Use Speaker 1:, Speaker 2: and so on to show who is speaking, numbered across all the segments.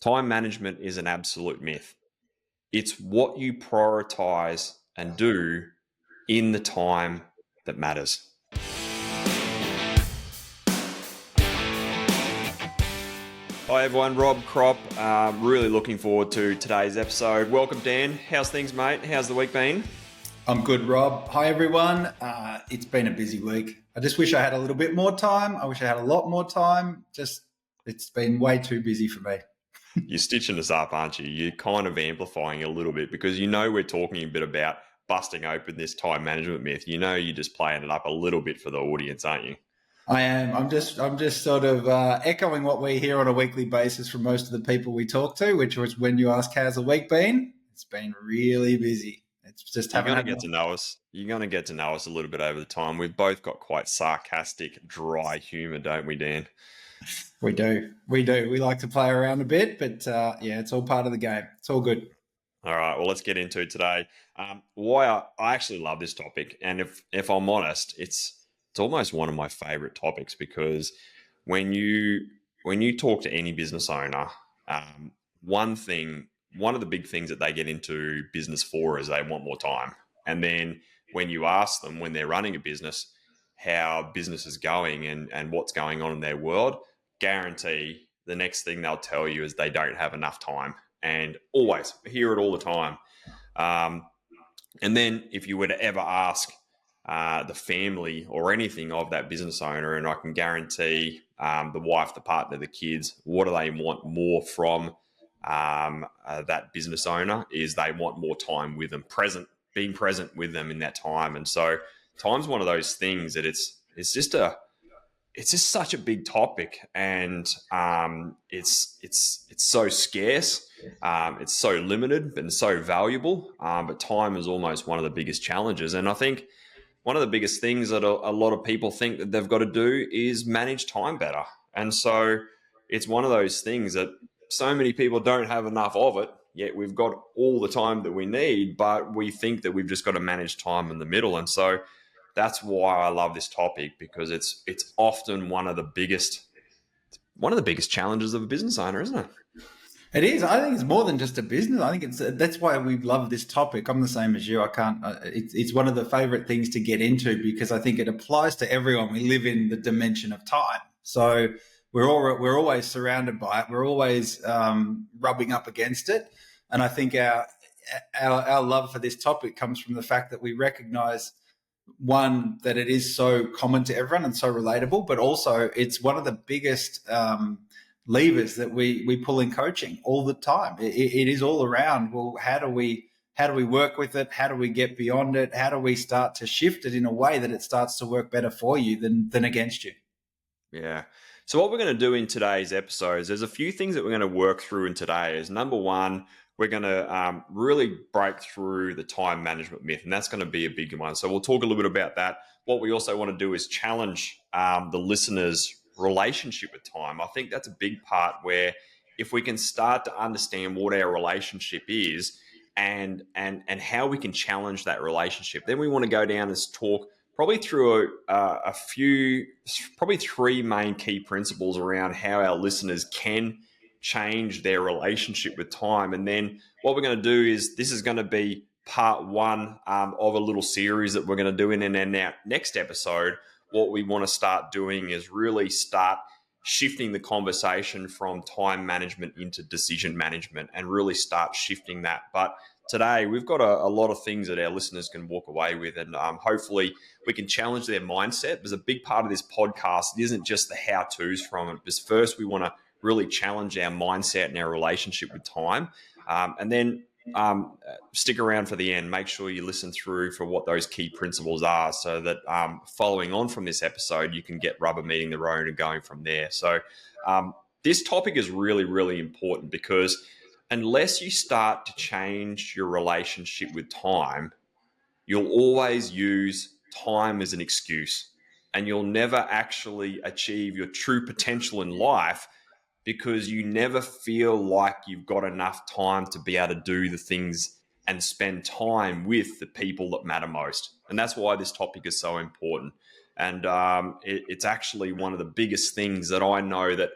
Speaker 1: Time management is an absolute myth. It's what you prioritize and do in the time that matters. Hi everyone, Rob Crop. Really looking forward to today's episode. Welcome, Dan. How's things, mate? How's the week been?
Speaker 2: I'm good, Rob. Hi, everyone. It's been a busy week. I just wish I had a little bit more time. I wish I had a lot more time. It's been way too busy for me.
Speaker 1: You're stitching us up, aren't you? You're kind of amplifying a little bit because we're talking a bit about busting open this time management myth. You're just playing it up a little bit for the audience, aren't you?
Speaker 2: I am. I'm just sort of echoing what we hear on a weekly basis from most of the people we talk to, which was when you ask, how's the week been? It's been really busy. It's just
Speaker 1: You're going to get to know us. You're going to get to know us a little bit over the time. We've both got quite sarcastic, dry humour, don't we, Dan?
Speaker 2: We do. We like to play around a bit, but it's all part of the game. It's all good.
Speaker 1: All right, well, let's get into it today. Why I actually love this topic, and if I'm honest, it's almost one of my favourite topics because when you talk to any business owner, one of the big things that they get into business for is they want more time. And then when you ask them when they're running a business how business is going and what's going on in their world, guarantee the next thing they'll tell you is they don't have enough time, and always hear it all the time. And then if you were to ever ask the family or anything of that business owner, and I can guarantee the wife, the partner, the kids, what do they want more from that business owner is they want more time with them, being present with them in that time. And so time's one of those things that it's just such a big topic, and it's so scarce, it's so limited and so valuable, but time is almost one of the biggest challenges. And I think one of the biggest things that a lot of people think that they've got to do is manage time better. And so it's one of those things that so many people don't have enough of it, yet we've got all the time that we need, but we think that we've just got to manage time in the middle. And so that's why I love this topic, because it's often one of the biggest challenges of a business owner, isn't it?
Speaker 2: It is. I think it's more than just a business. I think that's why we love this topic. I'm the same as you. I can't. It's one of the favorite things to get into because I think it applies to everyone. We live in the dimension of time, so we're always surrounded by it. We're always rubbing up against it, and I think our love for this topic comes from the fact that we recognise, one, that it is so common to everyone and so relatable, but also it's one of the biggest levers that we pull in coaching all the time. It is all around, well, how do we work with it? How do we get beyond it? How do we start to shift it in a way that it starts to work better for you than against you?
Speaker 1: Yeah. So what we're going to do in today's episode is there's a few things that we're going to work through in today. Is number one, we're going to really break through the time management myth, and that's going to be a big one. So we'll talk a little bit about that. What we also want to do is challenge the listeners' relationship with time. I think that's a big part where if we can start to understand what our relationship is and how we can challenge that relationship, then we want to go down and talk probably through probably three main key principles around how our listeners can change their relationship with time. And then what we're going to do is this is going to be part one of a little series that we're going to do. And in our next episode, what we want to start doing is really start shifting the conversation from time management into decision management and really start shifting that. But today we've got a lot of things that our listeners can walk away with, and hopefully we can challenge their mindset. There's a big part of this podcast. It isn't just the how-tos from it, because first we want to really challenge our mindset and our relationship with time. And then stick around for the end. Make sure you listen through for what those key principles are, so that following on from this episode, you can get rubber meeting the road and going from there. So this topic is really, really important, because unless you start to change your relationship with time, you'll always use time as an excuse, and you'll never actually achieve your true potential in life, because you never feel like you've got enough time to be able to do the things and spend time with the people that matter most. And that's why this topic is so important. And it's actually one of the biggest things that I know that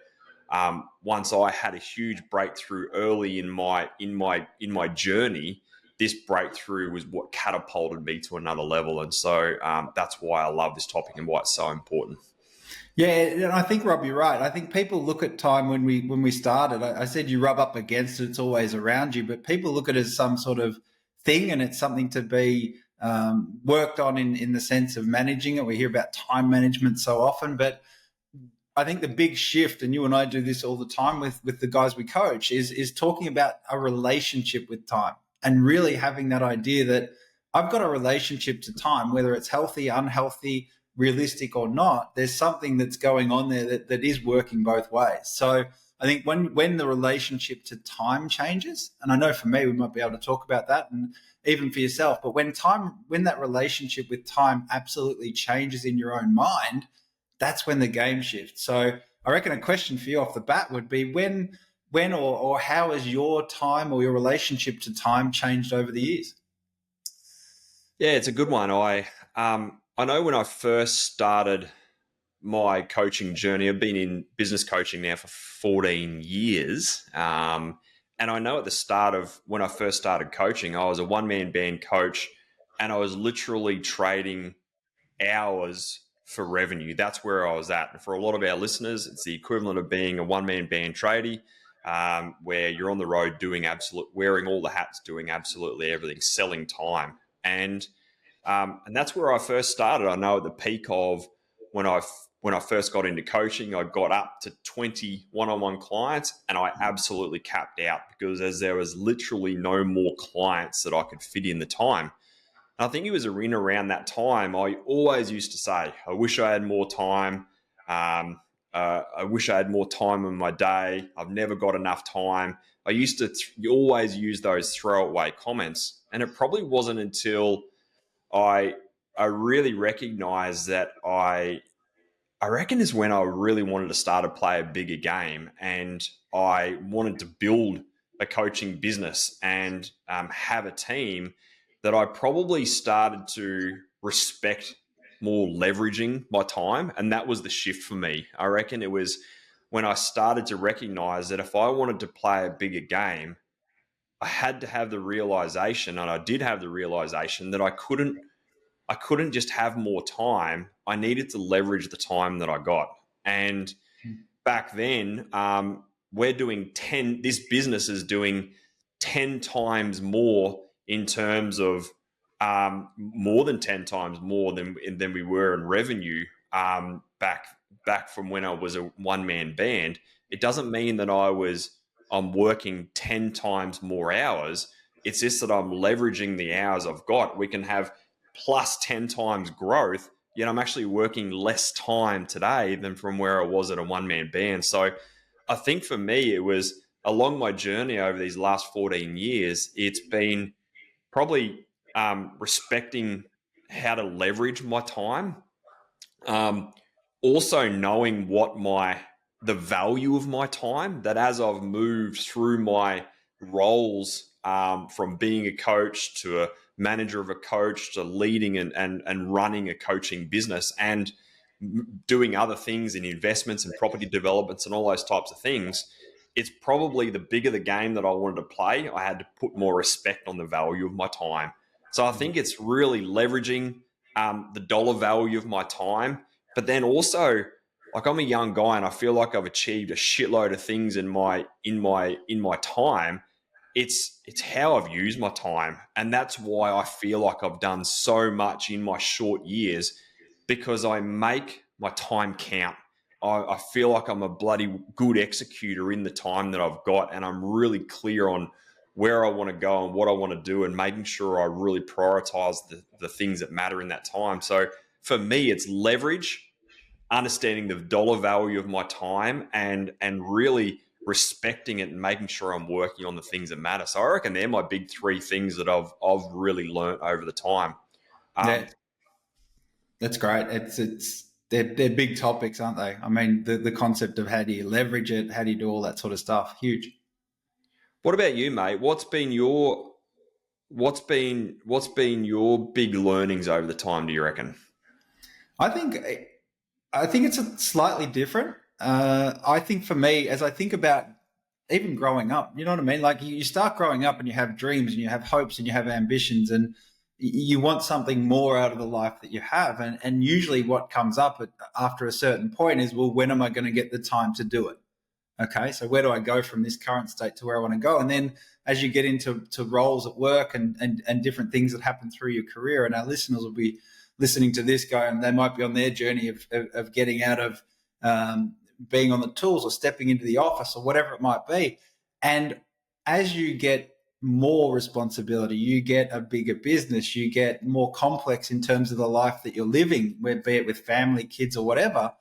Speaker 1: once I had a huge breakthrough early in my journey, this breakthrough was what catapulted me to another level. And so that's why I love this topic and why it's so important.
Speaker 2: Yeah, and I think Rob, you're right. I think people look at time when we started. I said you rub up against it; it's always around you. But people look at it as some sort of thing, and it's something to be worked on in the sense of managing it. We hear about time management so often, but I think the big shift, and you and I do this all the time with the guys we coach, is talking about a relationship with time and really having that idea that I've got a relationship to time, whether it's healthy, unhealthy, realistic or not. There's something that's going on there that is working both ways. So I think when the relationship to time changes, and I know for me we might be able to talk about that, and even for yourself, but when that relationship with time absolutely changes in your own mind, that's when the game shifts. So I reckon a question for you off the bat would be when or how has your time or your relationship to time changed over the years?
Speaker 1: Yeah, it's a good one. I know when I first started my coaching journey, I've been in business coaching now for 14 years. And I know at the start of when I first started coaching, I was a one-man band coach and I was literally trading hours for revenue. That's where I was at. And for a lot of our listeners, it's the equivalent of being a one-man band tradie, where you're on the road wearing all the hats, doing absolutely everything, selling time. And that's where I first started. I know at the peak of when I first got into coaching, I got up to 20 one-on-one clients, and I absolutely capped out because as there was literally no more clients that I could fit in the time. And I think it was in around that time I always used to say, I wish I had more time. I wish I had more time in my day. I've never got enough time. I used to always use those throwaway comments, and it probably wasn't until I I really recognized that I reckon is when I really wanted to start to play a bigger game, and I wanted to build a coaching business and have a team that I probably started to respect more leveraging my time, and that was the shift for me. I reckon it was when I started to recognize that if I wanted to play a bigger game, I had to have the realization, and I did have the realization that I couldn't just have more time. I needed to leverage the time that I got. And back then, we're doing 10, this business is doing 10 times more in terms of more than 10 times more than we were in revenue back from when I was a one man band. It doesn't mean that I'm working 10 times more hours. It's just that I'm leveraging the hours I've got. We can have plus 10 times growth, yet I'm actually working less time today than from where I was at a one man band. So I think for me, it was along my journey over these last 14 years, it's been probably respecting how to leverage my time. Um, Also knowing the value of my time, that as I've moved through my roles, from being a coach to a manager of a coach to leading and running a coaching business and doing other things in investments and property developments and all those types of things, it's probably the bigger the game that I wanted to play, I had to put more respect on the value of my time. So I think it's really leveraging the dollar value of my time, but then also, like, I'm a young guy and I feel like I've achieved a shitload of things in my time. It's how I've used my time, and that's why I feel like I've done so much in my short years, because I make my time count. I feel like I'm a bloody good executor in the time that I've got, and I'm really clear on where I want to go and what I want to do, and making sure I really prioritize the things that matter in that time. So for me, it's leverage, understanding the dollar value of my time, and really respecting it and making sure I'm working on the things that matter. So I reckon they're my big three things that I've really learnt over the time. Um,
Speaker 2: Yeah, that's great. They're big topics, aren't they? I mean, the concept of how do you leverage it, how do you do all that sort of stuff, huge.
Speaker 1: what about you, mate? What's been your big learnings over the time? Do you reckon?
Speaker 2: I think I think it's a slightly different. I think for me, as I think about even growing up, you know what I mean? Like you start growing up and you have dreams and you have hopes and you have ambitions and you want something more out of the life that you have. And usually what comes up after a certain point is, well, when am I going to get the time to do it? Okay, so where do I go from this current state to where I want to go? And then as you get into roles at work and different things that happen through your career, and our listeners will be listening to this guy, and they might be on their journey of getting out of being on the tools or stepping into the office or whatever it might be. And as you get more responsibility, you get a bigger business, you get more complex in terms of the life that you're living, be it with family, kids, or whatever.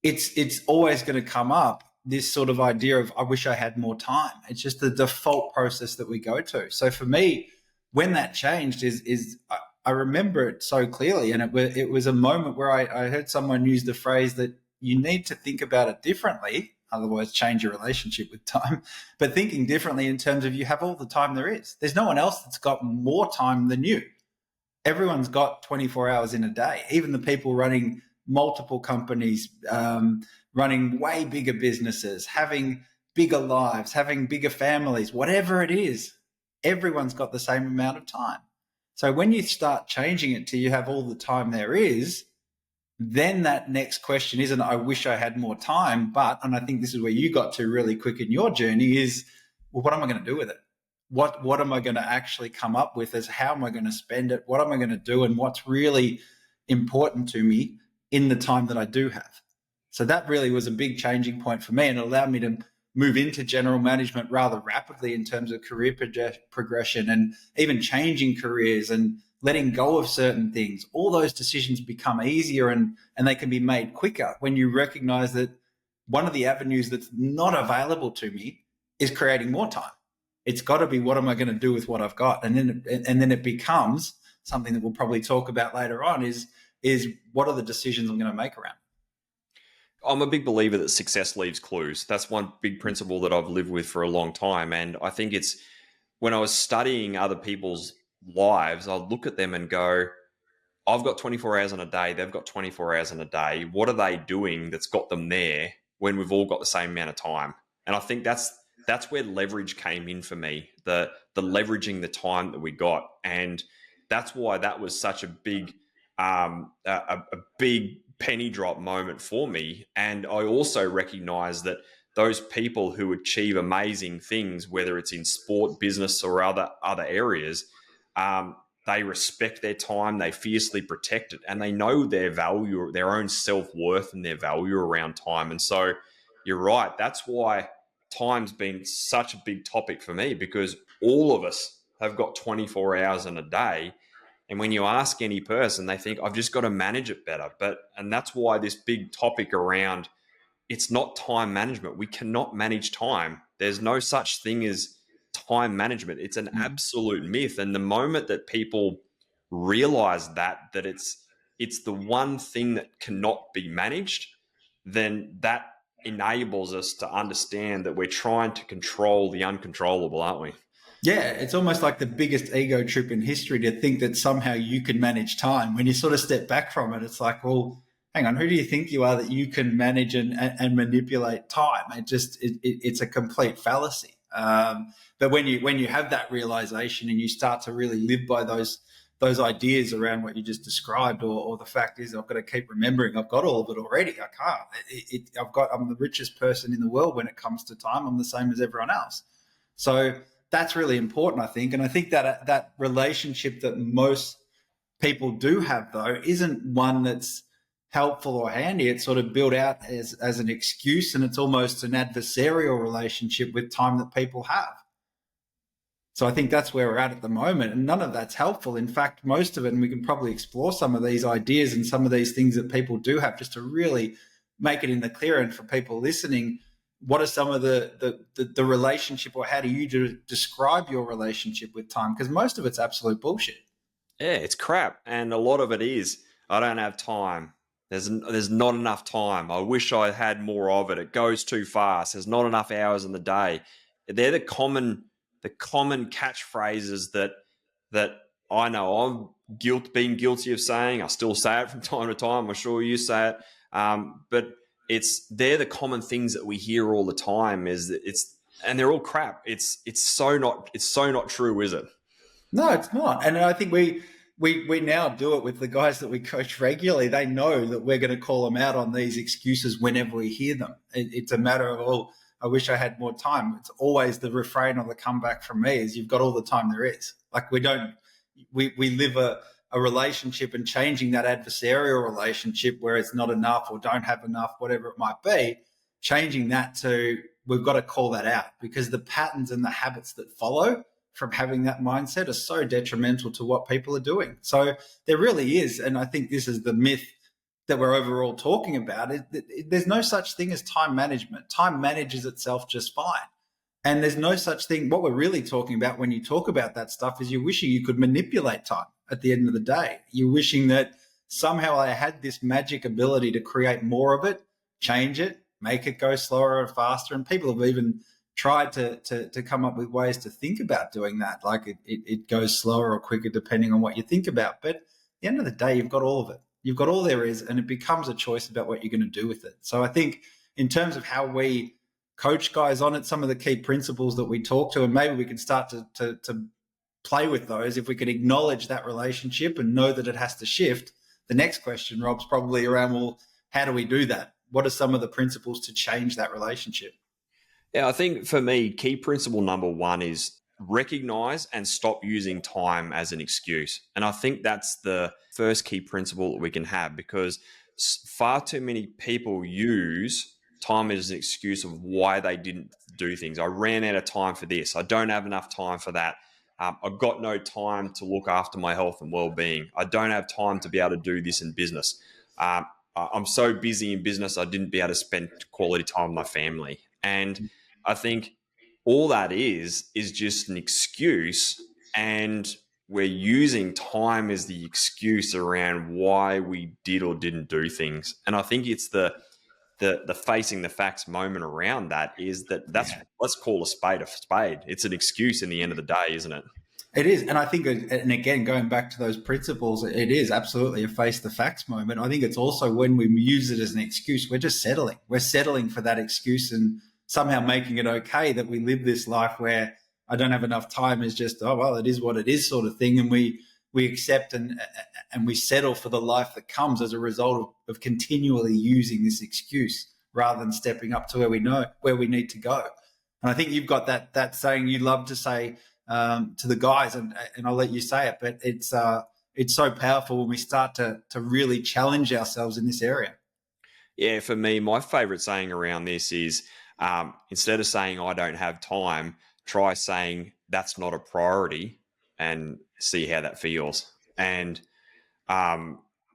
Speaker 2: It's always going to come up, this sort of idea of, I wish I had more time. It's just the default process that we go to. So for me, when that changed is I remember it so clearly. And it was a moment where I heard someone use the phrase that you need to think about it differently, otherwise change your relationship with time. But thinking differently in terms of, you have all the time there is. There's no one else that's got more time than you. Everyone's got 24 hours in a day, even the people running multiple companies, running way bigger businesses, having bigger lives, having bigger families, whatever it is, everyone's got the same amount of time. So when you start changing it to you have all the time there is, then that next question isn't, I wish I had more time, but, and I think this is where you got to really quick in your journey, is, well, what am I going to do with it? What am I going to actually come up with as how am I going to spend it? What am I going to do? And what's really important to me in the time that I do have? So that really was a big changing point for me, and it allowed me to move into general management rather rapidly in terms of career progression and even changing careers and letting go of certain things. All those decisions become easier and they can be made quicker when you recognize that one of the avenues that's not available to me is creating more time. It's got to be, what am I going to do with what I've got? And then it becomes something that we'll probably talk about later on, is what are the decisions I'm going to make around?
Speaker 1: I'm a big believer that success leaves clues. That's one big principle that I've lived with for a long time. And I think it's, when I was studying other people's lives, I'd look at them and go, I've got 24 hours in a day. They've got 24 hours in a day. What are they doing that's got them there when we've all got the same amount of time? And I think that's where leverage came in for me, the leveraging the time that we got. And that's why that was such a big, a big penny drop moment for me. And I also recognize that those people who achieve amazing things, whether it's in sport, business, or other areas, they respect their time, they fiercely protect it, and they know their value, their own self-worth and their value around time. And so you're right. That's why time's been such a big topic for me, because all of us have got 24 hours in a day. And when you ask any person, they think, I've just got to manage it better. And that's why this big topic around, it's not time management. We cannot manage time. There's no such thing as time management. It's an absolute myth. And the moment that people realize that it's the one thing that cannot be managed, then that enables us to understand that we're trying to control the uncontrollable, aren't we?
Speaker 2: Yeah, it's almost like the biggest ego trip in history to think that somehow you can manage time. When you sort of step back from it, it's like, well, hang on, who do you think you are that you can manage and manipulate time? It's a complete fallacy. But when you have that realization and you start to really live by those ideas around what you just described, or the fact is, I've got to keep remembering I've got all of it already. I can't. I'm the richest person in the world when it comes to time. I'm the same as everyone else. So that's really important, I think. And I think that relationship that most people do have, though, isn't one that's helpful or handy. It's sort of built out as an excuse, and it's almost an adversarial relationship with time that people have. So I think that's where we're at the moment, and none of that's helpful. In fact, most of it, and we can probably explore some of these ideas and some of these things that people do have, just to really make it in the clear. And for people listening, what are some of the relationship, or how do you describe your relationship with time? Because most of it's absolute bullshit.
Speaker 1: Yeah, it's crap. And a lot of it is, I don't have time. There's not enough time. I wish I had more of it. It goes too fast. There's not enough hours in the day. They're the common catchphrases that I know I'm being guilty of saying. I still say it from time to time. I'm sure you say it. But they're the common things that we hear all the time. Is that and they're all crap. It's so not true, is it?
Speaker 2: No, it's not. And I think we now do it with the guys that we coach regularly. They know that we're going to call them out on these excuses whenever we hear them. It's a matter of, oh, I wish I had more time. It's always the refrain or the comeback from me is you've got all the time there is. Like we live a relationship, and changing that adversarial relationship where it's not enough or don't have enough, whatever it might be, changing that to we've got to call that out, because the patterns and the habits that follow from having that mindset are so detrimental to what people are doing. So there really is, and I think this is the myth that we're overall talking about, is that there's no such thing as time management. Time manages itself just fine. And there's no such thing. What we're really talking about when you talk about that stuff is you're wishing you could manipulate time at the end of the day. You're wishing that somehow I had this magic ability to create more of it, change it, make it go slower or faster. And people have even tried to come up with ways to think about doing that. Like it goes slower or quicker depending on what you think about. But at the end of the day, you've got all of it. You've got all there is, and it becomes a choice about what you're going to do with it. So I think in terms of how we coach guys on it, some of the key principles that we talk to, and maybe we can start to play with those. If we can acknowledge that relationship and know that it has to shift, the next question, Rob's, probably around, well, how do we do that? What are some of the principles to change that relationship?
Speaker 1: Yeah, I think for me, key principle number one is recognize and stop using time as an excuse. And I think that's the first key principle that we can have, because far too many people use time as an excuse of why they didn't do things. I ran out of time for this. I don't have enough time for that. I've got no time to look after my health and well-being. I don't have time to be able to do this in business. I'm so busy in business, I didn't be able to spend quality time with my family. And I think all that is just an excuse, and we're using time as the excuse around why we did or didn't do things. And I think it's the facing the facts moment around that is that's let's call a spade a spade. It's an excuse in the end of the day, isn't it?
Speaker 2: It is. And I think, and again, going back to those principles, it is absolutely a face the facts moment. I think it's also when we use it as an excuse, we're just settling. We're settling for that excuse and somehow making it okay that we live this life where I don't have enough time is just, oh, well, it is what it is sort of thing. And we accept and we settle for the life that comes as a result of continually using this excuse rather than stepping up to where we know where we need to go. And I think you've got that saying you love to say to the guys, and I'll let you say it, but it's so powerful when we start to really challenge ourselves in this area.
Speaker 1: Yeah, for me, my favorite saying around this is instead of saying I don't have time, try saying that's not a priority and see how that feels. And I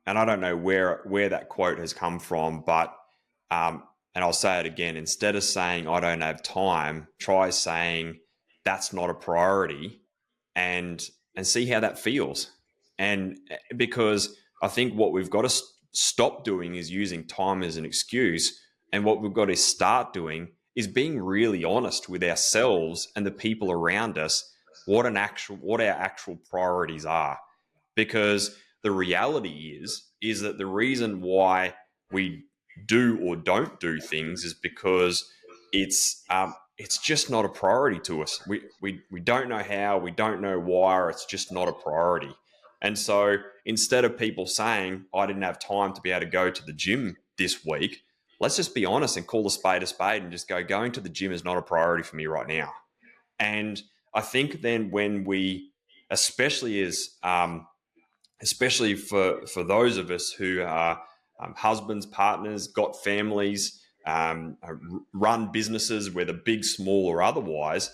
Speaker 1: don't know where that quote has come from, but and I'll say it again, instead of saying I don't have time, try saying that's not a priority and see how that feels. And because I think what we've got to stop doing is using time as an excuse, and what we've got to start doing is being really honest with ourselves and the people around us what our actual priorities are. Because the reality is that the reason why we do or don't do things is because it's just not a priority to us. We don't know how, we don't know why, or it's just not a priority. And so instead of people saying, I didn't have time to be able to go to the gym this week, let's just be honest and call a spade and just go, going to the gym is not a priority for me right now. And I think then when we, especially as, especially for those of us who are husbands, partners, got families, run businesses, whether big, small, or otherwise,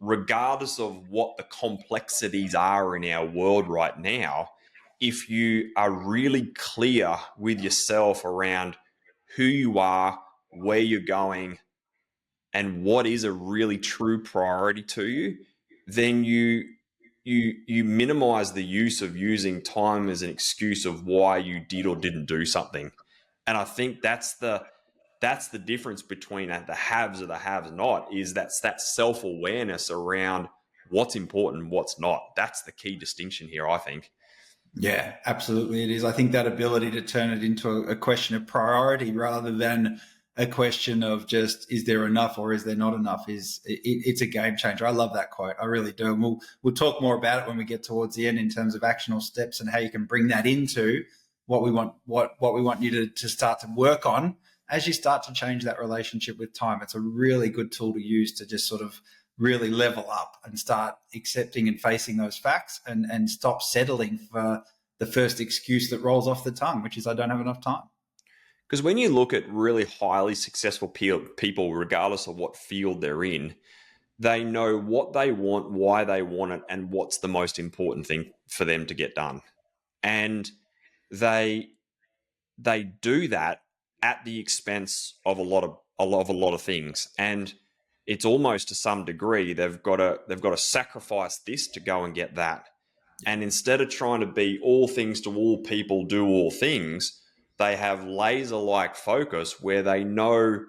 Speaker 1: regardless of what the complexities are in our world right now, if you are really clear with yourself around who you are, where you're going, and what is a really true priority to you, then you minimize the use of using time as an excuse of why you did or didn't do something. And I think that's the difference between the haves or the haves not, is that's that self-awareness around what's important, what's not. That's the key distinction here, I think.
Speaker 2: Yeah, absolutely. It is. I think that ability to turn it into a question of priority rather than a question of just is there enough or is there not enough it's a game changer. I love that quote. I really do. And we'll talk more about it when we get towards the end in terms of actionable steps and how you can bring that into what we want you to start to work on as you start to change that relationship with time. It's a really good tool to use to just sort of really level up and start accepting and facing those facts and stop settling for the first excuse that rolls off the tongue, which is I don't have enough time.
Speaker 1: Because when you look at really highly successful people, regardless of what field they're in, they know what they want, why they want it, and what's the most important thing for them to get done. And they they do that at the expense of a lot of things. And it's almost to some degree they've got to sacrifice this to go and get that. And instead of trying to be all things to all people, do all things, they have laser like focus where they know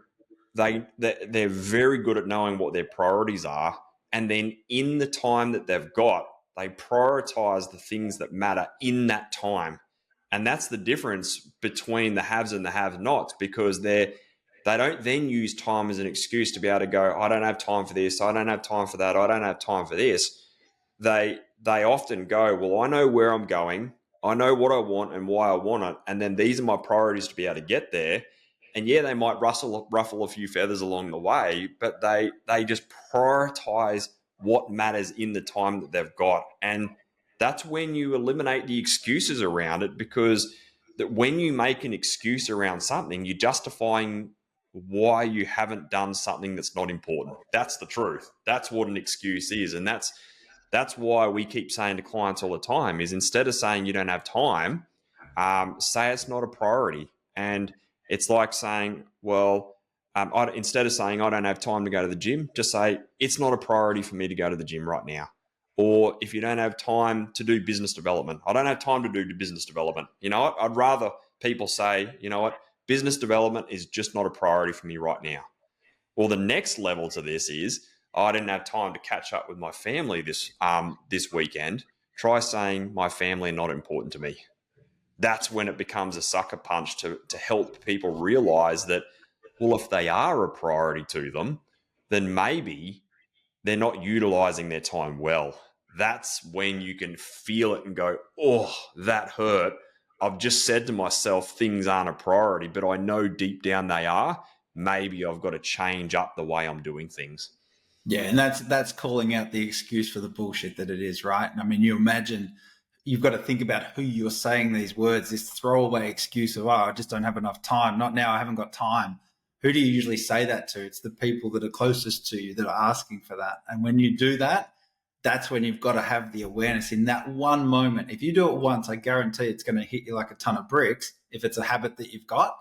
Speaker 1: they're very good at knowing what their priorities are, and then in the time that they've got, they prioritize the things that matter in that time. And that's the difference between the haves and the have-nots, because they don't then use time as an excuse to be able to go, I don't have time for this, I don't have time for that, I don't have time for this. They often go, well, I know where I'm going, I know what I want and why I want it, and then these are my priorities to be able to get there. And yeah, they might ruffle a few feathers along the way, but they just prioritize what matters in the time that they've got. And that's when you eliminate the excuses around it, because that when you make an excuse around something, you're justifying why you haven't done something that's not important. That's the truth. That's what an excuse is. And that's why we keep saying to clients all the time is, instead of saying you don't have time, say it's not a priority. And it's like saying, well, instead of saying I don't have time to go to the gym, just say it's not a priority for me to go to the gym right now. Or if you don't have time to do business development, I don't have time to do business development. You know what? I'd rather people say, you know what, business development is just not a priority for me right now. Well, the next level to this is, oh, I didn't have time to catch up with my family this weekend. Try saying my family are not important to me. That's when it becomes a sucker punch to help people realize that, well, if they are a priority to them, then maybe they're not utilizing their time well. That's when you can feel it and go, oh, that hurt. I've just said to myself, things aren't a priority, but I know deep down they are. Maybe I've got to change up the way I'm doing things.
Speaker 2: Yeah, and that's calling out the excuse for the bullshit that it is, right? And I mean, you imagine you've got to think about who you're saying these words, this throwaway excuse of, oh, I just don't have enough time. Not now, I haven't got time. Who do you usually say that to? It's the people that are closest to you that are asking for that. And when you do that, that's when you've got to have the awareness in that one moment. If you do it once, I guarantee it's going to hit you like a ton of bricks. If it's a habit that you've got,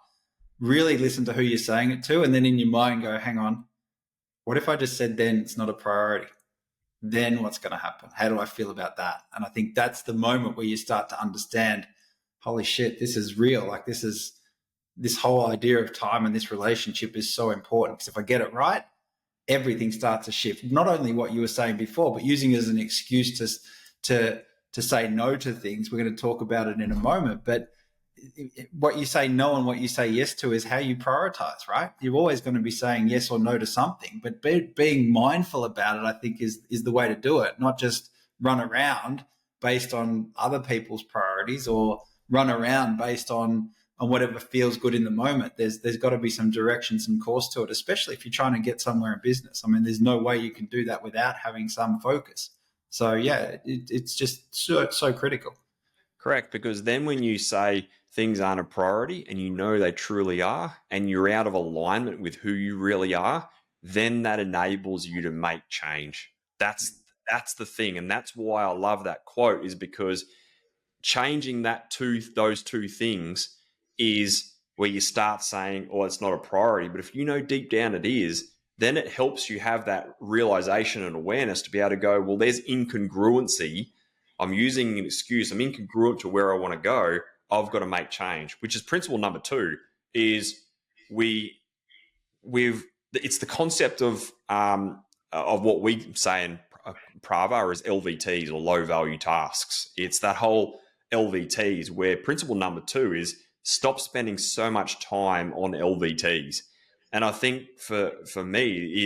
Speaker 2: really listen to who you're saying it to. And then in your mind, go, hang on, what if I just said then it's not a priority? Then what's going to happen? How do I feel about that? And I think that's the moment where you start to understand, holy shit, this is real. Like this whole idea of time and this relationship is so important, because if I get it right, everything starts to shift. Not only what you were saying before, but using it as an excuse to say no to things. We're going to talk about it in a moment, but what you say no and what you say yes to is how you prioritize, right? You're always going to be saying yes or no to something, but being mindful about it, I think, is the way to do it. Not just run around based on other people's priorities, or run around based on whatever feels good in the moment. There's got to be some direction, some course to it, especially if you're trying to get somewhere in business. I mean, there's no way you can do that without having some focus. So yeah, it's just so critical.
Speaker 1: Correct, because then when you say things aren't a priority and you know they truly are, and you're out of alignment with who you really are, then that enables you to make change. That's the thing, and that's why I love that quote, is because changing those two things is where you start saying, oh, it's not a priority. But if you know deep down it is, then it helps you have that realization and awareness to be able to go, well, there's incongruency. I'm using an excuse. I'm incongruent to where I want to go. I've got to make change, which is principle number two. Is we we've it's the concept of what we say in Pravar as LVTs, or low value tasks. It's that whole LVTs, where principle number 2 is stop spending so much time on LVTs. And I think for me it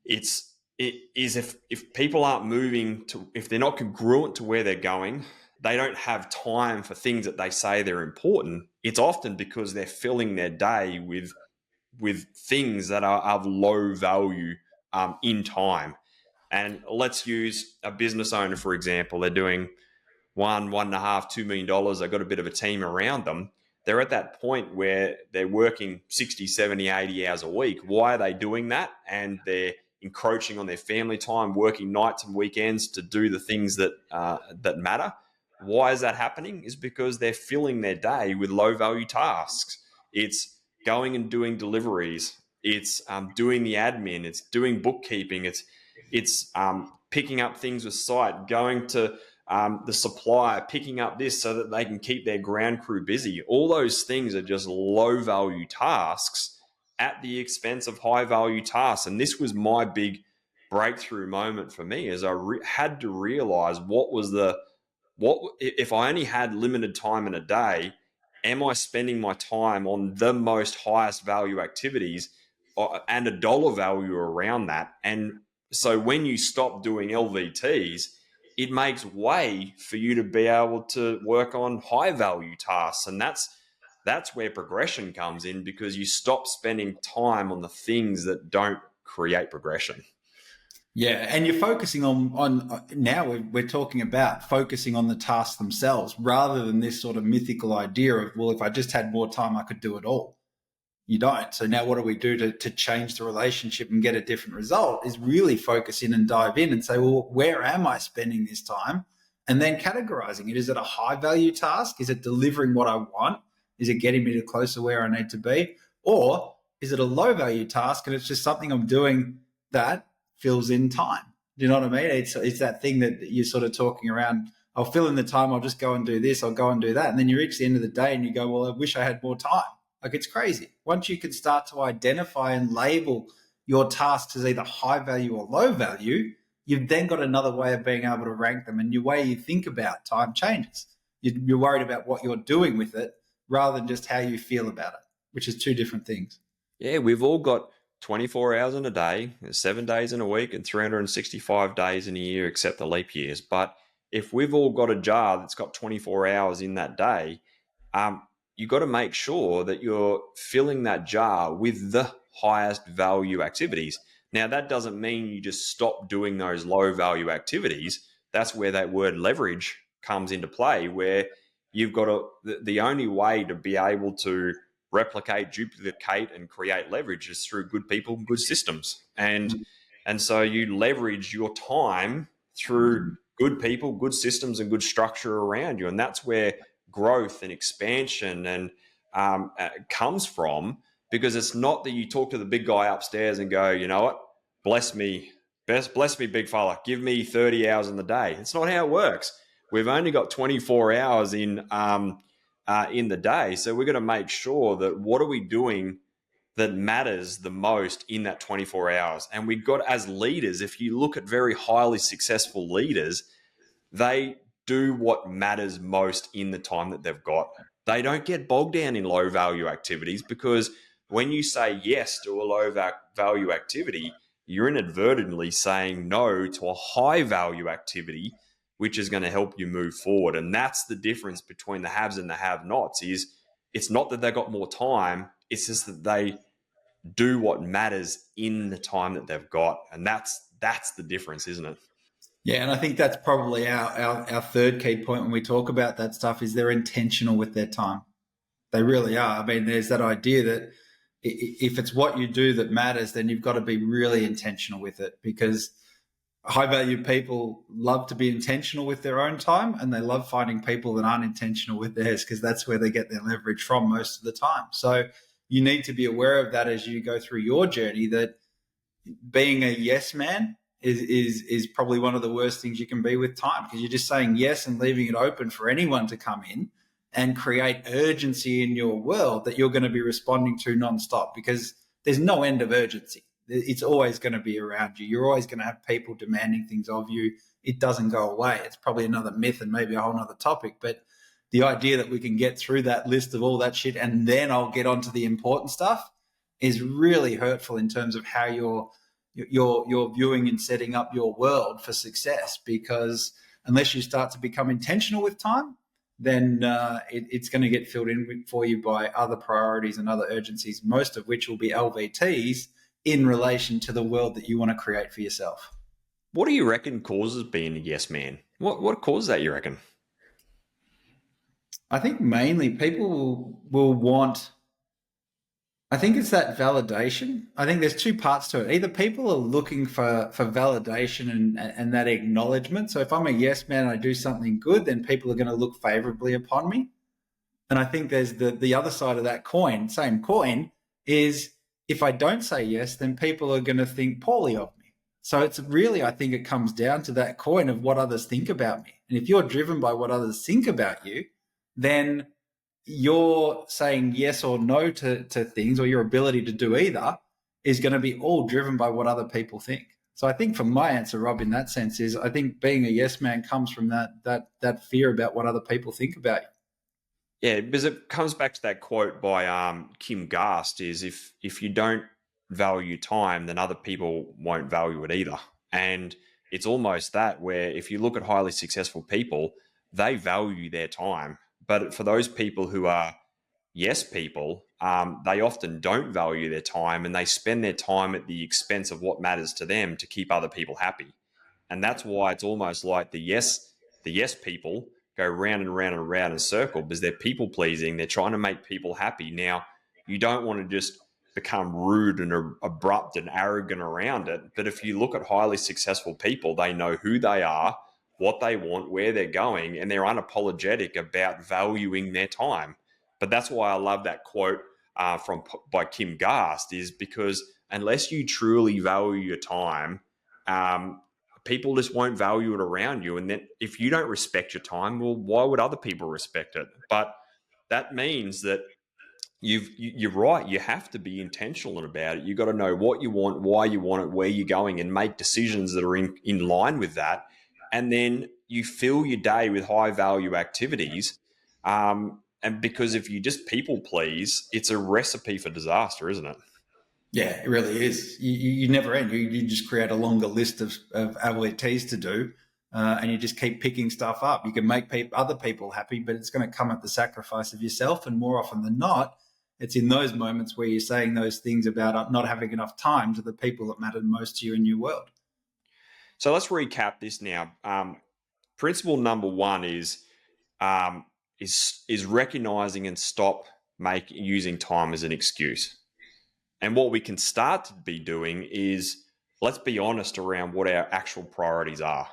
Speaker 1: is if people aren't moving to, if they're not congruent to where they're going, they don't have time for things that they say they're important. It's often because they're filling their day with things that are of low value in time. And let's use a business owner, for example. They're doing one and a half, $2 million. They've got a bit of a team around them. They're at that point where they're working 60, 70, 80 hours a week. Why are they doing that? And they're encroaching on their family time, working nights and weekends to do the things that matter. Why is that happening? Is because they're filling their day with low value tasks. It's going and doing deliveries. It's doing the admin. It's doing bookkeeping. It's picking up things with site, going to the supplier, picking up this so that they can keep their ground crew busy. All those things are just low value tasks at the expense of high value tasks. And this was my big breakthrough moment for me, as I had to realize what if I only had limited time in a day, am I spending my time on the most highest value activities and a dollar value around that? And so when you stop doing LVTs, it makes way for you to be able to work on high value tasks. And that's where progression comes in, because you stop spending time on the things that don't create progression.
Speaker 2: Yeah, and you're focusing on now we're talking about focusing on the tasks themselves rather than this sort of mythical idea of, well, if I just had more time, I could do it all. You don't. So now what do we do to change the relationship and get a different result is really focus in and dive in and say, well, where am I spending this time? And then categorizing it. Is it a high value task? Is it delivering what I want? Is it getting me to closer where I need to be? Or is it a low value task and it's just something I'm doing that fills in time? Do you know what I mean? It's that thing that you're sort of talking around. I'll fill in the time. I'll just go and do this. I'll go and do that. And then you reach the end of the day and you go, well, I wish I had more time. Like, it's crazy. Once you can start to identify and label your tasks as either high value or low value, you've then got another way of being able to rank them. And your way you think about time changes. You're worried about what you're doing with it rather than just how you feel about it, which is two different things.
Speaker 1: Yeah, we've all got 24 hours in a day, 7 days in a week, and 365 days in a year, except the leap years. But if we've all got a jar that's got 24 hours in that day, you've got to make sure that you're filling that jar with the highest value activities. Now, that doesn't mean you just stop doing those low value activities. That's where that word leverage comes into play, where you've got the only way to be able to replicate, duplicate, and create leverage is through good people, good systems. And so you leverage your time through good people, good systems, and good structure around you. And that's where growth and expansion and comes from, because it's not that you talk to the big guy upstairs and go, you know what, bless me, big fella, give me 30 hours in the day. It's not how it works. We've only got 24 hours in the day, so we're going to make sure that what are we doing that matters the most in that 24 hours. And we've got, as leaders, if you look at very highly successful leaders, they do what matters most in the time that they've got. They don't get bogged down in low value activities, because when you say yes to a low value activity, you're inadvertently saying no to a high value activity, which is going to help you move forward. And that's the difference between the haves and the have-nots. Is it's not that they've got more time, it's just that they do what matters in the time that they've got. And that's the difference, isn't it?
Speaker 2: Yeah, and I think that's probably our third key point when we talk about that stuff is they're intentional with their time. They really are. I mean, there's that idea that if it's what you do that matters, then you've got to be really intentional with it, because high value people love to be intentional with their own time, and they love finding people that aren't intentional with theirs, because that's where they get their leverage from most of the time. So you need to be aware of that as you go through your journey, that being a yes man is probably one of the worst things you can be with time, because you're just saying yes and leaving it open for anyone to come in and create urgency in your world that you're going to be responding to nonstop, because there's no end of urgency. It's always going to be around you. You're always going to have people demanding things of you. It doesn't go away. It's probably another myth and maybe a whole nother topic, but the idea that we can get through that list of all that shit and then I'll get onto the important stuff is really hurtful in terms of how you're viewing and setting up your world for success. Because unless you start to become intentional with time, then it's going to get filled in for you by other priorities and other urgencies, most of which will be LVTs in relation to the world that you want to create for yourself.
Speaker 1: What do you reckon causes being a yes man? What causes that, you reckon?
Speaker 2: I think mainly people will want, I think it's that validation. I think there's two parts to it. Either people are looking for validation and that acknowledgement. So if I'm a yes man and I do something good, then people are going to look favorably upon me. And I think there's the other side of that coin, same coin, is if I don't say yes, then people are going to think poorly of me. So it's really, I think it comes down to that coin of what others think about me. And if you're driven by what others think about you, then you're saying yes or no to things, or your ability to do either is going to be all driven by what other people think. So I think from my answer, Rob, in that sense is I think being a yes man comes from that fear about what other people think about you.
Speaker 1: Yeah, because it comes back to that quote by Kim Gast is if you don't value time, then other people won't value it either. And it's almost that where if you look at highly successful people, they value their time. But for those people who are yes people, they often don't value their time and they spend their time at the expense of what matters to them to keep other people happy. And that's why it's almost like the yes people go round and round and round in a circle because they're people pleasing. They're trying to make people happy. Now, you don't want to just become rude and abrupt and arrogant around it. But if you look at highly successful people, they know who they are, what they want, where they're going, and they're unapologetic about valuing their time. But that's why I love that quote from by Kim Gast is because unless you truly value your time, people just won't value it around you. And then if you don't respect your time, well, why would other people respect it? But that means that you're right. You have to be intentional about it. You've got to know what you want, why you want it, where you're going, and make decisions that are in line with that. And then you fill your day with high value activities. And because if you just people please, it's a recipe for disaster, isn't it?
Speaker 2: Yeah, it really is. You never end. You just create a longer list of LETs to do, and you just keep picking stuff up. You can make other people happy, but it's going to come at the sacrifice of yourself. And more often than not, it's in those moments where you're saying those things about not having enough time to the people that matter most to you in your world.
Speaker 1: So let's recap this now. Principle number one um, is recognizing and stop using time as an excuse. And what we can start to be doing is let's be honest around what our actual priorities are.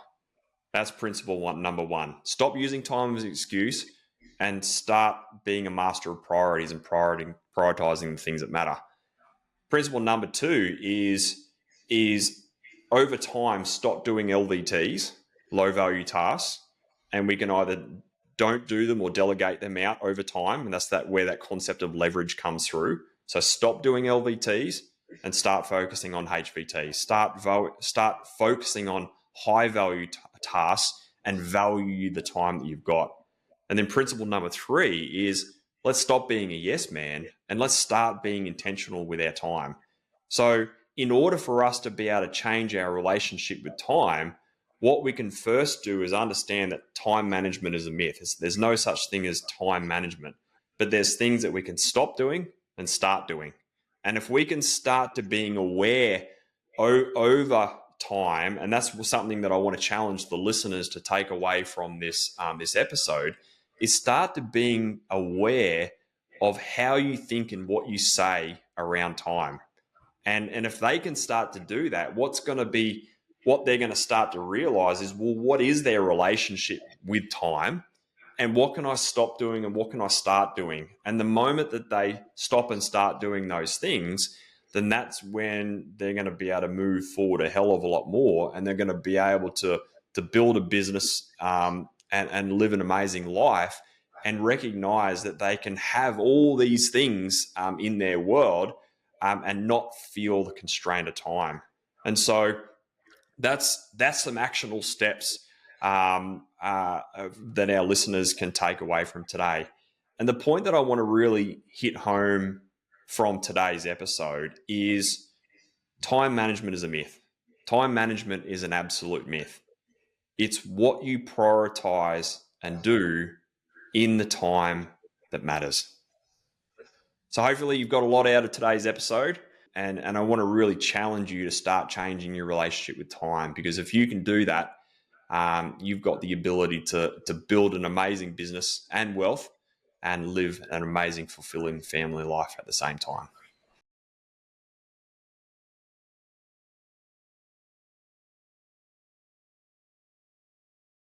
Speaker 1: That's principle number one. Stop using time as an excuse and start being a master of priorities and prioritizing the things that matter. Principle number two is over time stop doing LVTs, low value tasks, and we can either don't do them or delegate them out over time, and that's where that concept of leverage comes through. So stop doing LVTs and start focusing on HVTs. Start focusing on high value tasks and value the time that you've got. And then principle number three is let's stop being a yes man and let's start being intentional with our time. So in order for us to be able to change our relationship with time, what we can first do is understand that time management is a myth. There's no such thing as time management, but there's things that we can stop doing and start doing. And if we can start to being aware over time, and that's something that I want to challenge the listeners to take away from this episode, is start to being aware of how you think and what you say around time. And if they can start to do that, what they're going to start to realize is, well, what is their relationship with time? And what can I stop doing and what can I start doing? And the moment that they stop and start doing those things, then that's when they're going to be able to move forward a hell of a lot more. And they're going to be able to build a business and live an amazing life and recognize that they can have all these things in their world and not feel the constraint of time. And so that's some actionable steps that our listeners can take away from today. And the point that I want to really hit home from today's episode is time management is a myth. Time management is an absolute myth. It's what you prioritize and do in the time that matters. So hopefully you've got a lot out of today's episode. And I want to really challenge you to start changing your relationship with time, because if you can do that, you've got the ability to build an amazing business and wealth and live an amazing, fulfilling family life at the same time.